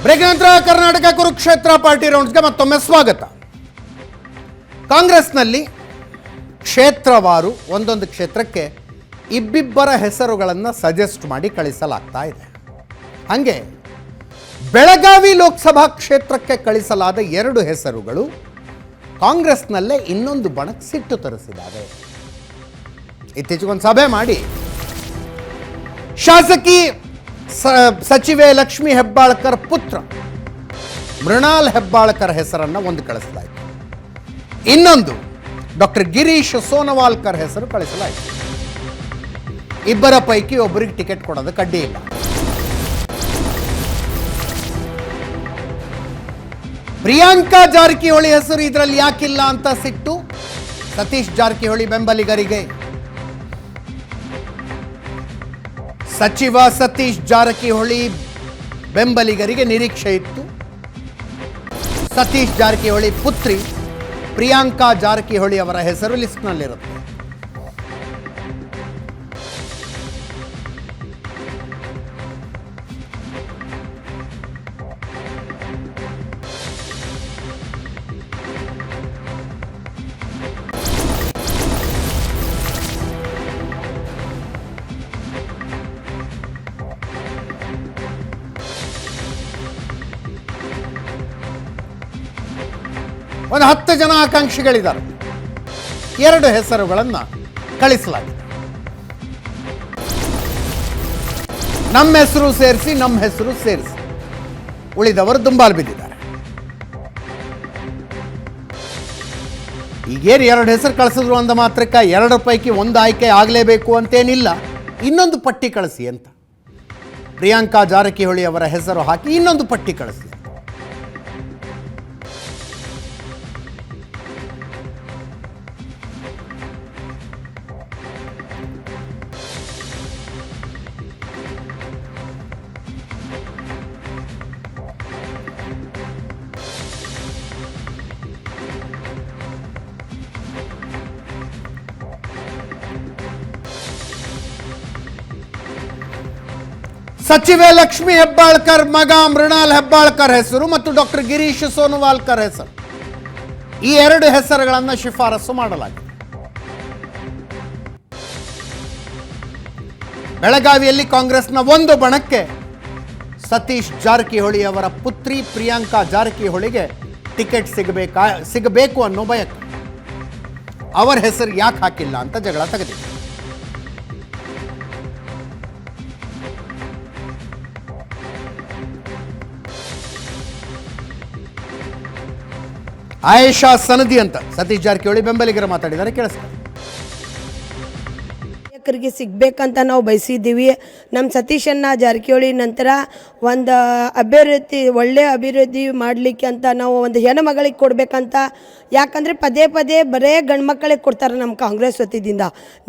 Break ನಂತರ Karnataka Kurukshetra party ರೌಂಡ್ಸ್ಗೆ ಮತ್ತೊಮ್ಮೆ ಸ್ವಾಗತ. ಕಾಂಗ್ರೆಸ್ನಲ್ಲಿ ಕ್ಷೇತ್ರವಾರು ಒಂದೊಂದು ಕ್ಷೇತ್ರಕ್ಕೆ ಇಬ್ಬಿಬ್ಬರ ಹೆಸರುಗಳನ್ನು ಸಜೆಸ್ಟ್ ಮಾಡಿ ಕಳಿಸಲಾಗ್ತಾ ಇದೆ. ಹಾಗೆ ಬೆಳಗಾವಿ ಲೋಕಸಭಾ ಕ್ಷೇತ್ರಕ್ಕೆ ಕಳಿಸಲಾದ 2 ಹೆಸರುಗಳು ಕಾಂಗ್ರೆಸ್ನಲ್ಲೇ ಇನ್ನೊಂದು ಬಣಕ್ಕೆ ಸಿಟ್ಟು ತರಿಸಿದ್ದಾವೆ. ಇತ್ತೀಚೆಗೊಂದು ಸಭೆ ಮಾಡಿ ಶಾಸಕಿ ಸಚಿವೆ ಲಕ್ಷ್ಮೀ ಹೆಬ್ಬಾಳ್ಕರ್ ಪುತ್ರ ಮೃಣಾಲ್ ಹೆಬ್ಬಾಳ್ಕರ್ ಹೆಸರನ್ನು ಒಂದು ಕಳಿಸಲಾಯಿತು. ಇನ್ನೊಂದು ಡಾಕ್ಟರ್ ಗಿರೀಶ್ ಸೋನವಾಲ್ಕರ್ ಹೆಸರು ಕಳಿಸಲಾಯಿತು. ಇಬ್ಬರ ಪೈಕಿ ಒಬ್ಬರಿಗೆ ಟಿಕೆಟ್ ಕೊಡೋದಕ್ಕೆ ಅಡ್ಡಿ ಇಲ್ಲ. ಪ್ರಿಯಾಂಕಾ ಜಾರಕಿಹೊಳಿ ಹೆಸರು ಇದರಲ್ಲಿ ಯಾಕಿಲ್ಲ ಅಂತ ಸಿಟ್ಟು ಸತೀಶ್ ಜಾರಕಿಹೊಳಿ ಬೆಂಬಲಿಗರಿಗೆ. ಸಚಿವ ಸತೀಶ್ ಜಾರಕಿಹೊಳಿ ಬೆಂಬಲಿಗರಿಗೆ ನಿರೀಕ್ಷೆ ಇತ್ತು. ಸತೀಶ್ ಜಾರಕಿಹೊಳಿ ಪುತ್ರಿ ಪ್ರಿಯಾಂಕಾ ಜಾರಕಿಹೊಳಿ ಅವರ ಹೆಸರು ಲಿಸ್ಟ್ನಲ್ಲಿರುತ್ತೆ. ಒಂದು 10 ಜನ ಆಕಾಂಕ್ಷಿಗಳಿದ್ದಾರೆ. 2 ಹೆಸರುಗಳನ್ನು ಕಳಿಸಲಾಗಿದೆ. ನಮ್ಮ ಹೆಸರು ಸೇರಿಸಿ ಉಳಿದವರು ದುಂಬಾಲು ಬಿದ್ದಿದ್ದಾರೆ. ಈಗೇನು 2 ಹೆಸರು ಕಳಿಸಿದ್ರು ಅಂದ ಮಾತ್ರಕ್ಕೆ 2 ಪೈಕಿ ಒಂದು ಆಯ್ಕೆ ಆಗಲೇಬೇಕು ಅಂತೇನಿಲ್ಲ. ಇನ್ನೊಂದು ಪಟ್ಟಿ ಕಳಿಸಿ ಅಂತ ಪ್ರಿಯಾಂಕಾ ಜಾರಕಿಹೊಳಿ ಅವರ ಹೆಸರು ಹಾಕಿ ಇನ್ನೊಂದು ಪಟ್ಟಿ ಕಳಿಸಿ. ಸಚಿವೆ ಲಕ್ಷ್ಮೀ ಹೆಬ್ಬಾಳ್ಕರ್ ಮಗ ಮೃಣಾಲ್ ಹೆಬ್ಬಾಳ್ಕರ್ ಹೆಸರು ಮತ್ತು ಡಾಕ್ಟರ್ ಗಿರೀಶ್ ಸೋನವಾಲ್ಕರ್ ಹೆಸರು, ಈ 2 ಹೆಸರುಗಳನ್ನು ಶಿಫಾರಸು ಮಾಡಲಾಗಿದೆ. ಬೆಳಗಾವಿಯಲ್ಲಿ ಕಾಂಗ್ರೆಸ್ನ ಒಂದು ಬಣಕ್ಕೆ ಸತೀಶ್ ಜಾರಕಿಹೊಳಿ ಅವರ ಪುತ್ರಿ ಪ್ರಿಯಾಂಕಾ ಜಾರಕಿಹೊಳಿಗೆ ಟಿಕೆಟ್ ಸಿಗಬೇಕು ಅನ್ನೋ ಬಯಕೆ. ಅವರ ಹೆಸರು ಯಾಕೆ ಹಾಕಿಲ್ಲ ಅಂತ ಜಗಳ ತೆಗೆದಿದೆ. ಆಯೇಷಾ ಸನದಿ ಅಂತ ಸತೀಶ್ ಜಾರಕಿಹೊಳಿ ಬೆಂಬಲಿಗರು ಮಾತಾಡಿದ್ದಾರೆ, ಕೇಳಿಸ್ತಾರೆ. ನಾಯಕರಿಗೆ ಸಿಗಬೇಕಂತ ನಾವು ಬಯಸಿದ್ದೀವಿ. ನಮ್ಮ ಸತೀಶಣ್ಣ ಜಾರಕಿಹೊಳಿ ನಂತರ ಒಂದು ಒಳ್ಳೆಯ ಅಭಿವೃದ್ಧಿ ಮಾಡಲಿಕ್ಕೆ ಅಂತ ನಾವು ಒಂದು ಹೆಣ್ಣುಮಗಳಿಗೆ ಕೊಡಬೇಕಂತ. ಯಾಕಂದರೆ ಪದೇ ಬರೇ ಗಂಡು ಮಕ್ಕಳಿಗೆ ಕೊಡ್ತಾರೆ ನಮ್ಮ ಕಾಂಗ್ರೆಸ್ ವತಿಯಿಂದ.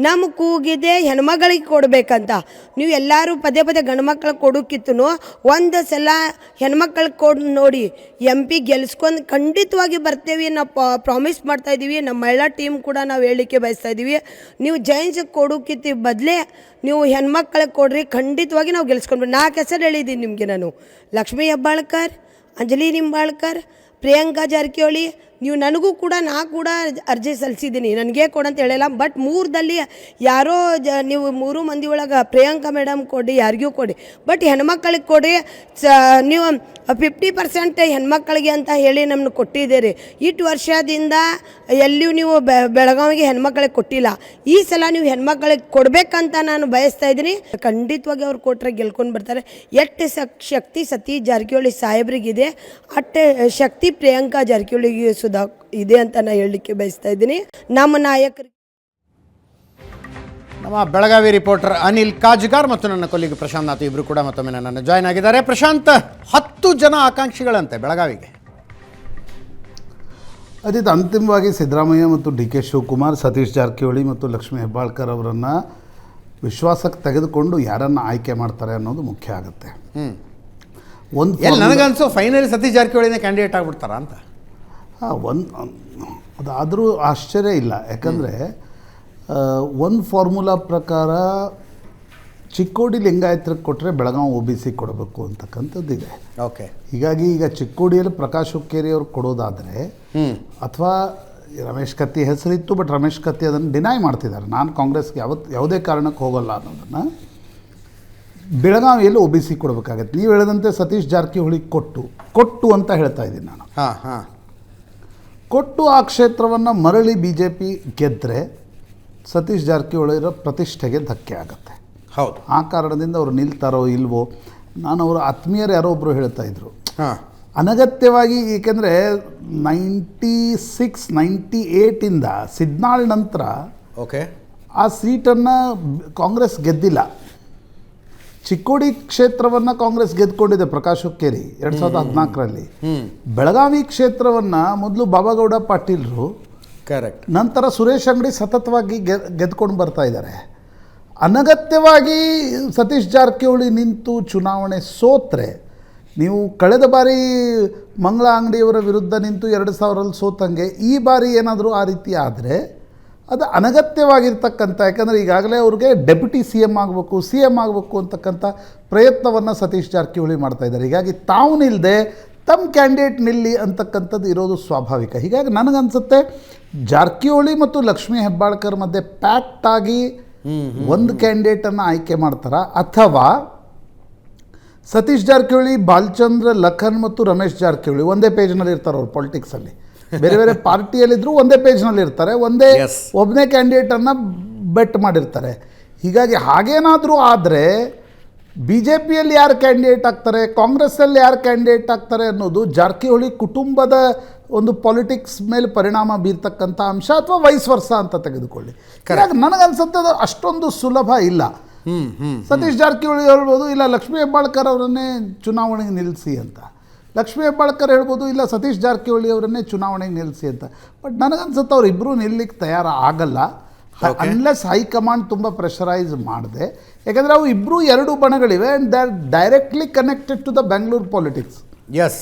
ನಮ್ಮ ಕೂಗಿದೆ ಹೆಣ್ಮಗಳಿಗೆ ಕೊಡಬೇಕಂತ. ನೀವು ಎಲ್ಲರೂ ಪದೇ ಗಂಡು ಮಕ್ಕಳಿಗೆ ಕೊಡೋಕ್ಕಿತ್ತು ಒಂದು ಸಲ ಹೆಣ್ಮಕ್ಳಿಗೆ ಕೊಡು ನೋಡಿ, MP ಗೆಲ್ಸ್ಕೊಂಡು ಖಂಡಿತವಾಗಿ ಬರ್ತೇವೆ. ನಾವು ಪ್ರಾಮಿಸ್ ಮಾಡ್ತಾಯಿದ್ದೀವಿ. ನಮ್ಮ ಮಹಿಳಾ ಟೀಮ್ ಕೂಡ ನಾವು ಹೇಳಲಿಕ್ಕೆ ಬಯಸ್ತಾ ಇದ್ದೀವಿ. ನೀವು ಜೈನ್ಸ್ಗೆ ಕೊಡೋಕ್ಕಿತ್ತು ಬದಲೇ ನೀವು ಹೆಣ್ಮಕ್ಳಿಗೆ ಕೊಡ್ರಿ, ಖಂಡಿತವಾಗಿ ನಾವು ಗೆಲ್ಸ್ಕೊಂಡ್ವಿ. 4 ಹೆಸರು ಹೇಳಿದ್ದೀನಿ ನಿಮಗೆ ನಾನು. ಲಕ್ಷ್ಮೀ ಹೆಬ್ಬಾಳ್ಕರ್, ಅಂಜಲಿ ನಿಂಬಾಳ್ಕರ್, ಪ್ರಿಯಾಂಕಾ ಜಾರಕಿಹೊಳಿ. ನೀವು ನನಗೂ ಕೂಡ ನಾ ಕೂಡ ಅರ್ಜಿ ಸಲ್ಲಿಸಿದ್ದೀನಿ, ನನಗೆ ಕೊಡಂತ ಹೇಳಿಲ್ಲ. ಬಟ್ 3ದಲ್ಲಿ ಯಾರೋ ನೀವು 3 ಮಂದಿ ಒಳಗೆ ಪ್ರಿಯಾಂಕಾ ಮೇಡಮ್ ಕೊಡಿ, ಯಾರಿಗೂ ಕೊಡಿ, ಬಟ್ ಹೆಣ್ಮಕ್ಳಿಗೆ ಕೊಡಿ. ನೀವು 50% ಹೆಣ್ಮಕ್ಳಿಗೆ ಅಂತ ಹೇಳಿ ನಮ್ಮನ್ನು ಕೊಟ್ಟಿದ್ದೀರಿ. ಇಷ್ಟು ವರ್ಷದಿಂದ ಎಲ್ಲಿಯೂ ನೀವು ಬೆಳಗಾವಿಗೆ ಹೆಣ್ಮಕ್ಳಿಗೆ ಕೊಟ್ಟಿಲ್ಲ. ಈ ಸಲ ನೀವು ಹೆಣ್ಮಕ್ಳಿಗೆ ಕೊಡಬೇಕಂತ ನಾನು ಬಯಸ್ತಾ ಇದ್ದೀನಿ. ಖಂಡಿತವಾಗಿ ಅವ್ರು ಕೊಟ್ಟರೆ ಗೆಲ್ಕೊಂಡು ಬರ್ತಾರೆ. ಎಷ್ಟು ಶಕ್ತಿ ಸತೀಶ್ ಜಾರಕಿಹೊಳಿ ಸಾಹೇಬ್ರಿಗಿದೆ, ಅಷ್ಟೇ ಶಕ್ತಿ ಪ್ರಿಯಾಂಕಾ ಜಾರಕಿಹೊಳಿಗೆ ಇದೆ ಅಂತ ನಾನು ಹೇಳಲಿಕ್ಕೆ ಬಯಸ್ತಾ ಇದ್ದೀನಿ. ನಮ್ಮ ನಾಯಕರಿಗೆ ನಮ್ಮ ಬೆಳಗಾವಿ ರಿಪೋರ್ಟರ್ ಅನಿಲ್ ಕಾಜ್ಗಾರ್ ಮತ್ತು ನನ್ನ ಕೊಲ್ಲಿಗೆ ಪ್ರಶಾಂತ್ ನಾಥ್ ಇಬ್ಬರು ಕೂಡ ಮತ್ತೊಮ್ಮೆ ನನ್ನನ್ನು ಜಾಯ್ನ್ ಆಗಿದ್ದಾರೆ. ಪ್ರಶಾಂತ್, 10 ಜನ ಆಕಾಂಕ್ಷಿಗಳಂತೆ ಬೆಳಗಾವಿಗೆ. ಅದಿತ್ತು ಅಂತಿಮವಾಗಿ ಸಿದ್ದರಾಮಯ್ಯ ಮತ್ತು DK ಶಿವಕುಮಾರ್, ಸತೀಶ್ ಜಾರಕಿಹೊಳಿ ಮತ್ತು ಲಕ್ಷ್ಮೀ ಹೆಬ್ಬಾಳ್ಕರ್ ಅವರನ್ನು ವಿಶ್ವಾಸಕ್ಕೆ ತೆಗೆದುಕೊಂಡು ಯಾರನ್ನು ಆಯ್ಕೆ ಮಾಡ್ತಾರೆ ಅನ್ನೋದು ಮುಖ್ಯ ಆಗುತ್ತೆ. ನನಗನ್ಸು ಫೈನಲಿ ಸತೀಶ್ ಜಾರಕಿಹೊಳಿನೇ ಕ್ಯಾಂಡಿಡೇಟ್ ಆಗಿಬಿಡ್ತಾರ ಅಂತ. ಅದಾದರೂ ಆಶ್ಚರ್ಯ ಇಲ್ಲ. ಯಾಕಂದರೆ ಒಂದು ಫಾರ್ಮುಲಾ ಪ್ರಕಾರ ಚಿಕ್ಕೋಡಿ ಲಿಂಗಾಯತರಿಗೆ ಕೊಟ್ಟರೆ ಬೆಳಗಾವಿ ಒ ಬಿ ಸಿ ಕೊಡಬೇಕು ಅಂತಕ್ಕಂಥದ್ದು ಇದೆ. ಓಕೆ. ಹೀಗಾಗಿ ಈಗ ಚಿಕ್ಕೋಡಿಯಲ್ಲಿ ಪ್ರಕಾಶ್ ಹುಕ್ಕೇರಿ ಅವ್ರು ಕೊಡೋದಾದರೆ ಅಥವಾ ರಮೇಶ್ ಕತ್ತಿ ಹೆಸರಿತ್ತು, ಬಟ್ ರಮೇಶ್ ಕತ್ತಿ ಅದನ್ನು ಡಿನೈ ಮಾಡ್ತಿದ್ದಾರೆ. ನಾನು ಕಾಂಗ್ರೆಸ್ಗೆ ಯಾವುದೇ ಕಾರಣಕ್ಕೆ ಹೋಗೋಲ್ಲ ಅನ್ನೋದನ್ನು ಬೆಳಗಾವಿಯಲ್ಲಿ ಒ ಬಿ ಸಿ ಕೊಡಬೇಕಾಗತ್ತೆ. ನೀವು ಹೇಳಿದಂತೆ ಸತೀಶ್ ಜಾರಕಿಹೊಳಿ ಕೊಟ್ಟು ಅಂತ ಹೇಳ್ತಾ ಇದ್ದೀನಿ ನಾನು. ಕೊಟ್ಟು ಆ ಕ್ಷೇತ್ರವನ್ನು ಮರಳಿ ಬಿ ಜೆ ಪಿ ಗೆದ್ದರೆ ಸತೀಶ್ ಜಾರಕಿಹೊಳಿರ ಪ್ರತಿಷ್ಠೆಗೆ ಧಕ್ಕೆ ಆಗುತ್ತೆ. ಹೌದು. ಆ ಕಾರಣದಿಂದ ಅವರು ನಿಲ್ತಾರೋ ಇಲ್ವೋ, ನಾನು ಅವರ ಆತ್ಮೀಯರು ಯಾರೋ ಒಬ್ಬರು ಹೇಳ್ತಾ ಇದ್ರು, ಅನಗತ್ಯವಾಗಿ, ಏಕೆಂದರೆ 98 ಸಿದ್ನಾಳ್ ನಂತರ ಓಕೆ ಆ ಸೀಟನ್ನು ಕಾಂಗ್ರೆಸ್ ಗೆದ್ದಿಲ್ಲ. ಚಿಕ್ಕೋಡಿ ಕ್ಷೇತ್ರವನ್ನು ಕಾಂಗ್ರೆಸ್ ಗೆದ್ಕೊಂಡಿದೆ ಪ್ರಕಾಶ್ ಹುಕ್ಕೇರಿ 2014ರಲ್ಲಿ. ಬೆಳಗಾವಿ ಕ್ಷೇತ್ರವನ್ನು ಮೊದಲು ಬಾಬಾಗೌಡ ಪಾಟೀಲ್ರು, ಕರೆಕ್ಟ್, ನಂತರ ಸುರೇಶ್ ಅಂಗಡಿ ಸತತವಾಗಿ ಗೆದ್ಕೊಂಡು ಬರ್ತಾ ಇದ್ದಾರೆ. ಅನಗತ್ಯವಾಗಿ ಸತೀಶ್ ಜಾರಕಿಹೊಳಿ ನಿಂತು ಚುನಾವಣೆ ಸೋತ್ರೆ, ನೀವು ಕಳೆದ ಬಾರಿ ಮಂಗಳ ಅಂಗಡಿಯವರ ವಿರುದ್ಧ ನಿಂತು 2000ರಲ್ಲಿ ಸೋತಂಗೆ ಈ ಬಾರಿ ಏನಾದರೂ ಆ ರೀತಿ ಆದರೆ ಅದು ಅನಗತ್ಯವಾಗಿರ್ತಕ್ಕಂಥ, ಯಾಕಂದರೆ ಈಗಾಗಲೇ ಅವ್ರಿಗೆ ಡೆಪ್ಯೂಟಿ ಸಿ ಎಮ್ ಆಗಬೇಕು, ಸಿ ಎಮ್ ಆಗಬೇಕು ಅಂತಕ್ಕಂಥ ಪ್ರಯತ್ನವನ್ನು ಸತೀಶ್ ಜಾರಕಿಹೊಳಿ ಮಾಡ್ತಾಯಿದ್ದಾರೆ. ಹೀಗಾಗಿ ತಾವು ನಿಲ್ಲದೆ ತಮ್ಮ ಕ್ಯಾಂಡಿಡೇಟ್ ನಿಲ್ಲಿ ಅಂತಕ್ಕಂಥದ್ದು ಇರೋದು ಸ್ವಾಭಾವಿಕ. ಹೀಗಾಗಿ ನನಗನ್ಸುತ್ತೆ ಜಾರಕಿಹೊಳಿ ಮತ್ತು ಲಕ್ಷ್ಮೀ ಹೆಬ್ಬಾಳ್ಕರ್ ಮಧ್ಯೆ ಪ್ಯಾಕ್ಟಾಗಿ ಒಂದು ಕ್ಯಾಂಡಿಡೇಟನ್ನು ಆಯ್ಕೆ ಮಾಡ್ತಾರಾ, ಅಥವಾ ಸತೀಶ್ ಜಾರಕಿಹೊಳಿ, ಬಾಲಚಂದ್ರ, ಲಖನ್ ಮತ್ತು ರಮೇಶ್ ಜಾರಕಿಹೊಳಿ ಒಂದೇ ಪೇಜ್ನಲ್ಲಿ ಇರ್ತಾರೆ. ಅವ್ರು ಪಾಲಿಟಿಕ್ಸಲ್ಲಿ ಬೇರೆ ಬೇರೆ ಪಾರ್ಟಿಯಲ್ಲಿದ್ದರೂ ಒಂದೇ ಪೇಜ್ನಲ್ಲಿ ಇರ್ತಾರೆ, ಒಬ್ಬನೇ ಕ್ಯಾಂಡಿಡೇಟನ್ನು ಬೆಟ್ ಮಾಡಿರ್ತಾರೆ. ಹೀಗಾಗಿ ಹಾಗೇನಾದರೂ ಆದರೆ ಬಿ ಜೆ ಪಿಯಲ್ಲಿ ಯಾರು ಕ್ಯಾಂಡಿಡೇಟ್ ಆಗ್ತಾರೆ, ಕಾಂಗ್ರೆಸ್ಸಲ್ಲಿ ಯಾರು ಕ್ಯಾಂಡಿಡೇಟ್ ಆಗ್ತಾರೆ ಅನ್ನೋದು ಜಾರಕಿಹೊಳಿ ಕುಟುಂಬದ ಒಂದು ಪಾಲಿಟಿಕ್ಸ್ ಮೇಲೆ ಪರಿಣಾಮ ಬೀರ್ತಕ್ಕಂಥ ಅಂಶ, ಅಥವಾ ವೈಸ್ ವರ್ಷ ಅಂತ ತೆಗೆದುಕೊಳ್ಳಿ. ನನಗನ್ಸುತ್ತೆ ಅದು ಅಷ್ಟೊಂದು ಸುಲಭ ಇಲ್ಲ. ಸತೀಶ್ ಜಾರಕಿಹೊಳಿ ಹೇಳ್ಬೋದು, ಇಲ್ಲ ಲಕ್ಷ್ಮೀ ಹೆಬ್ಬಾಳ್ಕರ್ ಅವರನ್ನೇ ಚುನಾವಣೆಗೆ ನಿಲ್ಲಿಸಿ ಅಂತ. ಲಕ್ಷ್ಮೀ ಹೆಬ್ಬಾಳ್ಕರ್ ಹೇಳ್ಬೋದು, ಇಲ್ಲ ಸತೀಶ್ ಜಾರಕಿಹೊಳಿ ಅವರನ್ನೇ ಚುನಾವಣೆಗೆ ನಿಲ್ಲಿಸಿ ಅಂತ. ಬಟ್ ನನಗನ್ಸುತ್ತೆ ಅವರಿಬ್ಬರು ನಿಲ್ಲಕ್ಕೆ ತಯಾರಾಗಲ್ಲ, ಅನ್ಲೆಸ್ ಹೈಕಮಾಂಡ್ ತುಂಬ ಪ್ರೆಷರೈಸ್ ಮಾಡಿದೆ. ಯಾಕಂದರೆ ಅವು ಇಬ್ಬರು ಎರಡು ಬಣಗಳಿವೆ and they are directly connected to the Bengaluru politics.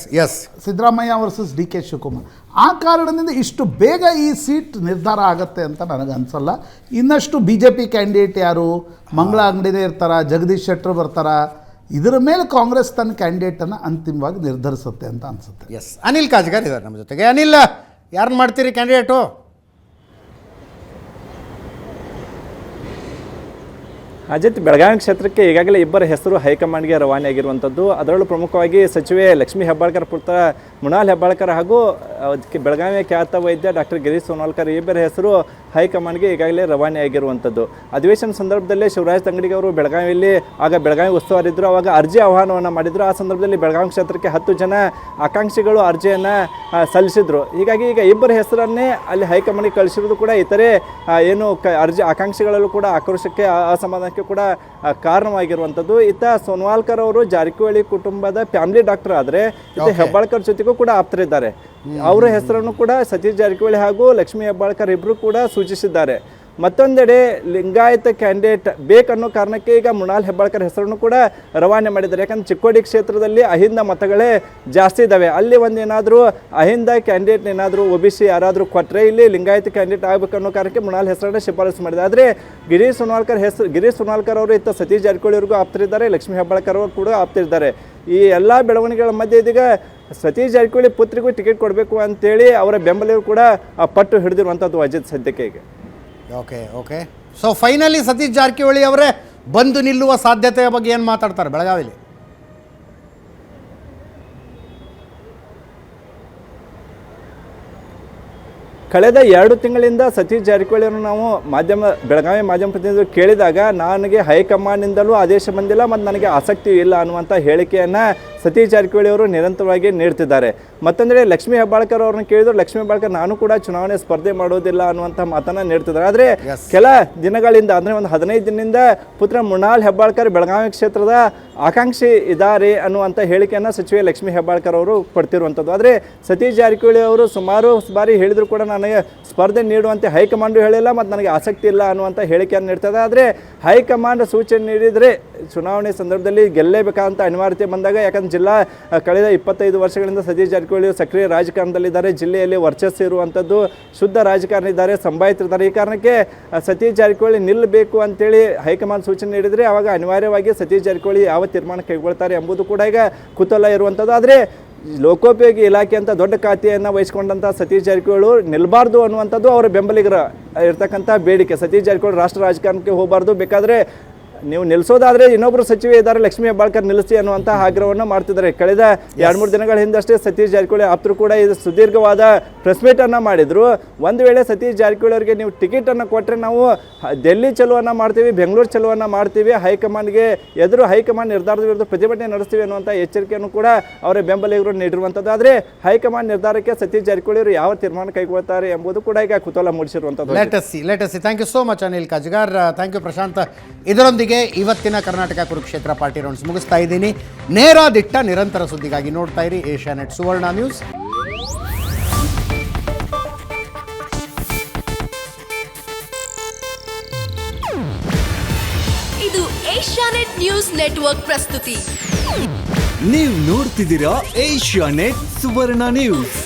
Siddaramaiah versus D K Shivakumar. ಆ ಕಾರಣದಿಂದ ಇಷ್ಟು ಬೇಗ ಈ ಸೀಟ್ ನಿರ್ಧಾರ ಆಗುತ್ತೆ ಅಂತ ನನಗನ್ಸಲ್ಲ. ಇನ್ನಷ್ಟು ಬಿ ಜೆ ಪಿ ಕ್ಯಾಂಡಿಡೇಟ್ ಯಾರು, ಮಂಗಳ ಅಂಗಡಿನೇ ಇರ್ತಾರ, ಜಗದೀಶ್ ಶೆಟ್ಟರ್ ಬರ್ತಾರ, ಇದರ ಮೇಲೆ ಕಾಂಗ್ರೆಸ್ ತನ್ನ ಕ್ಯಾಂಡಿಡೇಟನ್ನು ಅಂತಿಮವಾಗಿ ನಿರ್ಧರಿಸುತ್ತೆ ಅಂತ ಅನಿಸುತ್ತೆ. ಅನಿಲ್ ಕಾಜ್ಗಾರ್ ಇದ್ದಾರೆ ನಮ್ಮ ಜೊತೆಗೆ. ಅನಿಲ್, ಯಾರನ್ನ ಮಾಡ್ತೀರಿ ಕ್ಯಾಂಡಿಡೇಟು? ಅಜಿತ್, ಬೆಳಗಾವಿ ಕ್ಷೇತ್ರಕ್ಕೆ ಈಗಾಗಲೇ ಇಬ್ಬರ ಹೆಸರು ಹೈಕಮಾಂಡ್ಗೆ ರವಾನೆ ಆಗಿರುವಂಥದ್ದು. ಅದರಲ್ಲೂ ಪ್ರಮುಖವಾಗಿ ಸಚಿವೆ ಲಕ್ಷ್ಮೀ ಹೆಬ್ಬಾಳ್ಕರ್ ಪುತ್ರ ಮೃಣಾಲ್ ಹೆಬ್ಬಾಳ್ಕರ್ ಹಾಗೂ ಬೆಳಗಾವಿಯ ಖ್ಯಾತ ವೈದ್ಯ ಡಾಕ್ಟರ್ ಗಿರೀಶ್ ಸೋನಾಲ್ಕರ್ ಇಬ್ಬರ ಹೆಸರು ಹೈಕಮಾಂಡ್ಗೆ ಈಗಾಗಲೇ ರವಾನೆ ಆಗಿರುವಂಥದ್ದು. ಅಧಿವೇಶನ ಸಂದರ್ಭದಲ್ಲೇ ಶಿವರಾಜ್ ತಂಗಡಿಗೆ ಅವರು ಬೆಳಗಾವಿಯಲ್ಲಿ, ಆಗ ಬೆಳಗಾವಿ ಉಸ್ತುವಾರಿದ್ದರು, ಆವಾಗ ಅರ್ಜಿ ಆಹ್ವಾನವನ್ನು ಮಾಡಿದರು. ಆ ಸಂದರ್ಭದಲ್ಲಿ ಬೆಳಗಾವಿ ಕ್ಷೇತ್ರಕ್ಕೆ 10 ಜನ ಆಕಾಂಕ್ಷಿಗಳು ಅರ್ಜಿಯನ್ನು ಸಲ್ಲಿಸಿದರು. ಹೀಗಾಗಿ ಈಗ ಇಬ್ಬರ ಹೆಸರನ್ನೇ ಅಲ್ಲಿ ಹೈಕಮಾಂಡ್ಗೆ ಕಳಿಸಿರೋದು ಕೂಡ ಇತರೆ ಅರ್ಜಿ ಆಕಾಂಕ್ಷಿಗಳಲ್ಲೂ ಕೂಡ ಆಕ್ರೋಶಕ್ಕೆ, ಅಸಮಾಧಾನಕ್ಕೆ ಕೂಡ ಕಾರಣವಾಗಿರುವಂಥದ್ದು. ಇತ್ತ ಸೋನ್ವಾಲ್ಕರ್ ಅವರು ಜಾರಕಿಹೊಳಿ ಕುಟುಂಬದ ಫ್ಯಾಮಿಲಿ ಡಾಕ್ಟರ್ ಆದರೆ ಇತ್ತ ಹೆಬ್ಬಾಳ್ಕರ್ ಜೊತೆಗೂ ಕೂಡ ಆಪ್ತರಿದ್ದಾರೆ. ಅವರ ಹೆಸರನ್ನು ಕೂಡ ಸತೀಶ್ ಜಾರಕಿಹೊಳಿ ಹಾಗೂ ಲಕ್ಷ್ಮೀ ಹೆಬ್ಬಾಳ್ಕರ್ ಇಬ್ಬರು ಕೂಡ ಸೂಚಿಸಿದ್ದಾರೆ. ಮತ್ತೊಂದೆಡೆ ಲಿಂಗಾಯತ ಕ್ಯಾಂಡಿಡೇಟ್ ಬೇಕನ್ನೋ ಕಾರಣಕ್ಕೆ ಈಗ ಮೃಣಾಲ್ ಹೆಬ್ಬಾಳ್ಕರ್ ಹೆಸರನ್ನು ಕೂಡ ರವಾನೆ ಮಾಡಿದ್ದಾರೆ. ಯಾಕಂದರೆ ಚಿಕ್ಕೋಡಿ ಕ್ಷೇತ್ರದಲ್ಲಿ ಅಹಿಂದ ಮತಗಳೇ ಜಾಸ್ತಿ ಇದ್ದಾವೆ. ಅಲ್ಲಿ ಒಂದೇನಾದರೂ ಅಹಿಂದ ಕ್ಯಾಂಡಿಡೇಟ್ ಏನಾದರೂ ಒ ಬಿ ಸಿ ಯಾರಾದರೂ ಕೊಟ್ಟರೆ ಇಲ್ಲಿ ಲಿಂಗಾಯತ ಕ್ಯಾಂಡಿಡೇಟ್ ಆಗಬೇಕನ್ನೋ ಕಾರಣಕ್ಕೆ ಮೃಣಾಲ್ ಹೆಸರನ್ನು ಶಿಫಾರಸು ಮಾಡಿದೆ. ಆದರೆ ಗಿರೀಶ್ ಸೋನಾಲ್ಕರ್ ಅವರು ಇತ್ತ ಸತೀಶ್ ಜಾರಕಿಹೊಳಿ ಅವರಿಗೂ ಆಪ್ತರಿದ್ದಾರೆ, ಲಕ್ಷ್ಮೀ ಹೆಬ್ಬಾಳ್ಕರ್ ಅವರು ಕೂಡ ಆಪ್ತರಿದ್ದಾರೆ. ಈ ಎಲ್ಲ ಬೆಳವಣಿಗೆಗಳ ಮಧ್ಯೆ ಇದೀಗ ಸತೀಶ್ ಜಾರಕಿಹೊಳಿ ಪುತ್ರಿಗೂ ಟಿಕೆಟ್ ಕೊಡಬೇಕು ಅಂತೇಳಿ ಅವರ ಬೆಂಬಲಿಗರು ಕೂಡ ಪಟ್ಟು ಹಿಡಿದಿರುವಂಥದ್ದು ಅಜಿತ್ ಸದ್ಯಕ್ಕೆ ಈಗ. Okay. So finally Satish Jarkiholi ಅವರೇ ಬಂದು ನಿಲ್ಲುವ ಸಾಧ್ಯತೆಯ ಬಗ್ಗೆ ಏನು ಮಾತಾಡ್ತಾರೆ ಬೆಳಗಾವಿಲಿ? ಕಳೆದ 2 ತಿಂಗಳಿಂದ ಸತೀಶ್ ಜಾರಕಿಹೊಳಿಯನ್ನು ನಾವು ಬೆಳಗಾವಿ ಮಾಧ್ಯಮ ಪ್ರತಿನಿಧಿಗಳು ಕೇಳಿದಾಗ ನನಗೆ ಹೈಕಮಾಂಡ್ನಿಂದಲೂ ಆದೇಶ ಬಂದಿಲ್ಲ ಮತ್ತು ನನಗೆ ಆಸಕ್ತಿ ಇಲ್ಲ ಅನ್ನುವಂಥ ಹೇಳಿಕೆಯನ್ನು ಸತೀಶ್ ಜಾರಕಿಹೊಳಿ ಅವರು ನಿರಂತರವಾಗಿ ನೀಡ್ತಿದ್ದಾರೆ. ಮತ್ತೊಂದೆಡೆ ಲಕ್ಷ್ಮೀ ಹೆಬ್ಬಾಳ್ಕರ್ ಅವ್ರನ್ನ ಕೇಳಿದ್ರು, ಲಕ್ಷ್ಮೀ ಹೆಬ್ಬಾಳ್ಕರ್ ನಾನು ಕೂಡ ಚುನಾವಣೆ ಸ್ಪರ್ಧೆ ಮಾಡೋದಿಲ್ಲ ಅನ್ನುವಂಥ ಮಾತನ್ನು ನೀಡ್ತಿದ್ದಾರೆ. ಆದರೆ ಕೆಲ ದಿನಗಳಿಂದ, ಅಂದರೆ ಒಂದು 15 ದಿನದಿಂದ ಪುತ್ರ ಮೃಣಾಲ್ ಹೆಬ್ಬಾಳ್ಕರ್ ಬೆಳಗಾವಿ ಕ್ಷೇತ್ರದ ಆಕಾಂಕ್ಷಿ ಇದ್ದಾರೆ ಅನ್ನುವಂಥ ಹೇಳಿಕೆಯನ್ನು ಸಚಿವೆ ಲಕ್ಷ್ಮೀ ಹೆಬ್ಬಾಳ್ಕರ್ ಅವರು ಕೊಡ್ತಿರುವಂಥದ್ದು. ಆದರೆ ಸತೀಶ್ ಜಾರಕಿಹೊಳಿ ಅವರು ಸುಮಾರು ಬಾರಿ ಹೇಳಿದ್ರು ಕೂಡ ನನಗೆ ಸ್ಪರ್ಧೆ ನೀಡುವಂತೆ ಹೈಕಮಾಂಡು ಹೇಳಿಲ್ಲ ಮತ್ತು ನನಗೆ ಆಸಕ್ತಿ ಇಲ್ಲ ಅನ್ನುವಂಥ ಹೇಳಿಕೆಯನ್ನು ನೀಡ್ತದೆ. ಆದರೆ ಹೈಕಮಾಂಡ್ ಸೂಚನೆ ನೀಡಿದರೆ ಚುನಾವಣೆ ಸಂದರ್ಭದಲ್ಲಿ ಗೆಲ್ಲೇಬೇಕಂತ ಅನಿವಾರ್ಯತೆ ಬಂದಾಗ, ಯಾಕಂದ್ರೆ ಜಿಲ್ಲಾ ಕಳೆದ 25 ವರ್ಷಗಳಿಂದ ಸತೀಶ್ ಜಾರಕಿಹೊಳಿ ಸಕ್ರಿಯ ರಾಜಕಾರಣದಲ್ಲಿದ್ದಾರೆ, ಜಿಲ್ಲೆಯಲ್ಲಿ ವರ್ಚಸ್ಸು ಇರುವಂಥದ್ದು, ಶುದ್ಧ ರಾಜಕಾರಣಿ ಇದ್ದಾರೆ, ಸಂಭಾಯಿತರಿದ್ದಾರೆ. ಈ ಕಾರಣಕ್ಕೆ ಸತೀಶ್ ಜಾರಕಿಹೊಳಿ ನಿಲ್ಲಬೇಕು ಅಂತೇಳಿ ಹೈಕಮಾಂಡ್ ಸೂಚನೆ ನೀಡಿದರೆ ಆವಾಗ ಅನಿವಾರ್ಯವಾಗಿ ಸತೀಶ್ ಜಾರಕಿಹೊಳಿ ಯಾವ ತೀರ್ಮಾನ ಕೈಗೊಳ್ತಾರೆ ಎಂಬುದು ಕೂಡ ಈಗ ಕುತೂಹಲ ಇರುವಂಥದ್ದು. ಆದರೆ ಲೋಕೋಪಯೋಗಿ ಇಲಾಖೆ ಅಂತ ದೊಡ್ಡ ಖಾತೆಯನ್ನು ವಹಿಸ್ಕೊಂಡಂಥ ಸತೀಶ್ ಜಾರಕಿಹೊಳಿ ನಿಲ್ಲಬಾರ್ದು ಅನ್ನುವಂಥದ್ದು ಅವರ ಬೆಂಬಲಿಗರ ಇರ್ತಕ್ಕಂಥ ಬೇಡಿಕೆ. ಸತೀಶ್ ಜಾರಕಿಹೊಳಿ ರಾಷ್ಟ್ರ ರಾಜಕಾರಣಕ್ಕೆ ಹೋಗಬಾರ್ದು, ಬೇಕಾದರೆ ನೀವು ನಿಲ್ಲಿಸೋದಾದರೆ ಇನ್ನೊಬ್ಬರು ಸಚಿವೆ ಇದ್ದಾರೆ ಲಕ್ಷ್ಮೀ ಹೆಬ್ಬಾಳ್ಕರ್ ನಿಲ್ಲಿಸಿ ಅನ್ನುವಂಥ ಆಗ್ರಹವನ್ನು ಮಾಡ್ತಿದ್ದಾರೆ. ಕಳೆದ 2-3 ದಿನಗಳ ಹಿಂದಷ್ಟೇ ಸತೀಶ್ ಜಾರಕಿಹೊಳಿ ಆಪ್ತರು ಕೂಡ ಇದು ಸುದೀರ್ಘವಾದ ಪ್ರೆಸ್ ಮೀಟನ್ನು ಮಾಡಿದರು. ಒಂದು ವೇಳೆ ಸತೀಶ್ ಜಾರಕಿಹೊಳಿ ಅವರಿಗೆ ನೀವು ಟಿಕೆಟನ್ನು ಕೊಟ್ಟರೆ ನಾವು ಡೆಲ್ಲಿ ಚಲುವನ್ನು ಮಾಡ್ತೀವಿ, ಬೆಂಗಳೂರು ಚಲುವನ್ನು ಮಾಡ್ತೀವಿ, ಹೈಕಮಾಂಡ್ಗೆ ಎದುರು ಹೈಕಮಾಂಡ್ ನಿರ್ಧಾರದ ವಿರುದ್ಧ ಪ್ರತಿಭಟನೆ ನಡೆಸ್ತೀವಿ ಅನ್ನುವಂಥ ಎಚ್ಚರಿಕೆಯನ್ನು ಕೂಡ ಅವರ ಬೆಂಬಲಿಗರು ನೀಡಿರುವಂಥದ್ದು. ಆದರೆ ಹೈಕಮಾಂಡ್ ನಿರ್ಧಾರಕ್ಕೆ ಸತೀಶ್ ಜಾರಕಿಹೊಳಿ ಅವರು ಯಾವ ತೀರ್ಮಾನ ಕೈಗೊಳ್ತಾರೆ ಎಂಬುದು ಕೂಡ ಈಗ ಕುತೂಹಲ ಮೂಡಿಸಿರುವಂಥದ್ದು. Let us see. Thank you so much Anil Kajgar. Thank you Prashant. ಇದರೊಂದಿಗೆ ಇವತ್ತಿನ ಕರ್ನಾಟಕ ಕುರುಕ್ಷೇತ್ರ ಪಾರ್ಟಿ ರೌಂಡ್ಸ್ ಮುಗಿಸ್ತಾ ಇದ್ದೀನಿ. ನೇರ ದಿಟ್ಟ ನಿರಂತರ ಸುದ್ದಿಗಾಗಿ ನೋಡ್ತಾ ಇರಿ ಏಷ್ಯಾನೆಟ್ ಸುವರ್ಣ ನ್ಯೂಸ್. ಇದು ಏಷ್ಯಾನೆಟ್ ನ್ಯೂಸ್ ನೆಟ್ವರ್ಕ್ ಪ್ರಸ್ತುತಿ. ನೀವು ನೋಡ್ತಿದ್ದೀರಾ ಏಷ್ಯಾನೆಟ್ ಸುವರ್ಣ ನ್ಯೂಸ್.